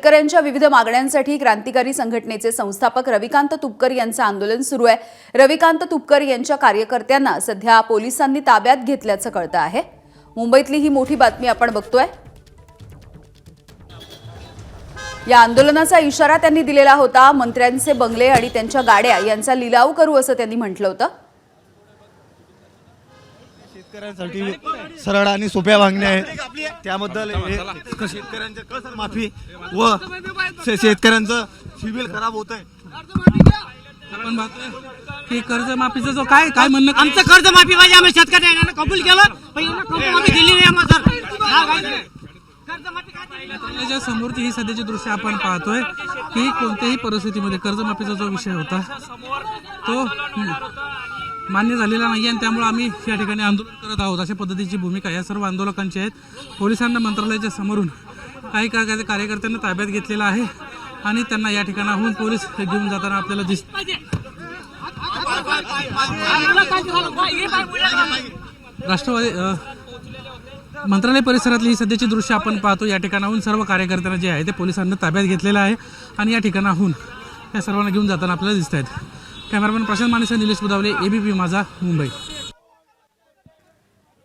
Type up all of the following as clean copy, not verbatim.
शेतकऱ्यांच्या विविध मागण्यांसाठी क्रांतिकारी संघटनेचे संस्थापक रविकांत तुपकर यांचं आंदोलन सुरू आहे। रविकांत तुपकर यांच्या कार्यकर्त्यांना सध्या पोलिसांनी ताब्यात घेतल्याचं कळतं आहे। मुंबईतली ही मोठी बातमी आपण बघतोय। या आंदोलनाचा इशारा त्यांनी दिलेला होता। मंत्र्यांचे बंगले आणि त्यांच्या गाड्या यांचा लिलाव करू असं त्यांनी म्हटलं होतं। शेतकऱ्यांसाठी सरळ आणि सोप्या मागण्या आहेत, त्याबद्दल शेतकऱ्यांच्या कर्जमाफी व शेतकऱ्यांचं सिबिल खराब होत आहे। आपण पाहतोय की कर्जमाफीचं जो काय काय म्हणणं, आमचं कर्जमाफी पाहिजे, आम्ही शेतकऱ्यांना कबूल केलं पण यांना कर्जमाफी दिली नाही आम्हाला। त्याच्या समोरची ही सध्याची दृश्य आपण पाहतोय की कोणत्याही परिस्थितीमध्ये कर्जमाफीचा जो विषय होता तो मान्य झालेला नाही आणि त्यामुळे आम्ही या ठिकाणी आंदोलन करत आहोत अशा पद्धतीची भूमिका या सर्व आंदोलकांची आहेत। पोलिसांना मंत्रालयाच्या समोरून काही कार्यकर्त्यांना ताब्यात घेतलेला आहे आणि त्यांना या ठिकाणाहून पोलीस घेऊन जाताना आपल्याला दिसत। राष्ट्रवादी मंत्रालय परिसरातली ही सध्याची दृश्य आपण पाहतो। या ठिकाणाहून सर्व कार्यकर्त्यांना जे आहे ते पोलिसांना ताब्यात घेतलेलं आहे आणि या ठिकाणाहून या सर्वांना घेऊन जाताना आपल्याला दिसत आहेत। कॅमेरामॅन प्रशांत मानेसह निलेश बुदावले, एबीपी माझा, मुंबई।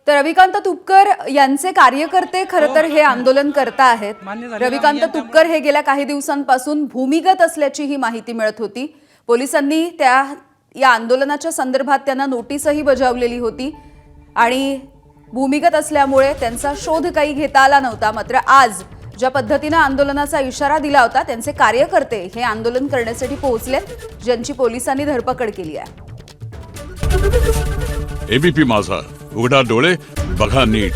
तर रविकांत तुपकर यांचे कार्यकर्ते खरं तर हे आंदोलन करता आहेत। रविकांत तुपकर हे गेल्या काही दिवसांपासून भूमिगत असल्याची ही माहिती मिळत होती। पोलिसांनी या आंदोलनाच्या संदर्भात त्यांना नोटीसही बजावलेली होती आणि भूमिगत असल्यामुळे त्यांचा शोध काही घेता आला नव्हता। मात्र आज ज्या पद्धतीने आंदोलनाचा इशारा दिला होता त्यांचे कार्यकर्ते हे आंदोलन करण्यासाठी पोहोचले, ज्यांची पोलिसांनी धरपकड केली आहे। एबीपी माझा, उघडा डोळे बघा नीट।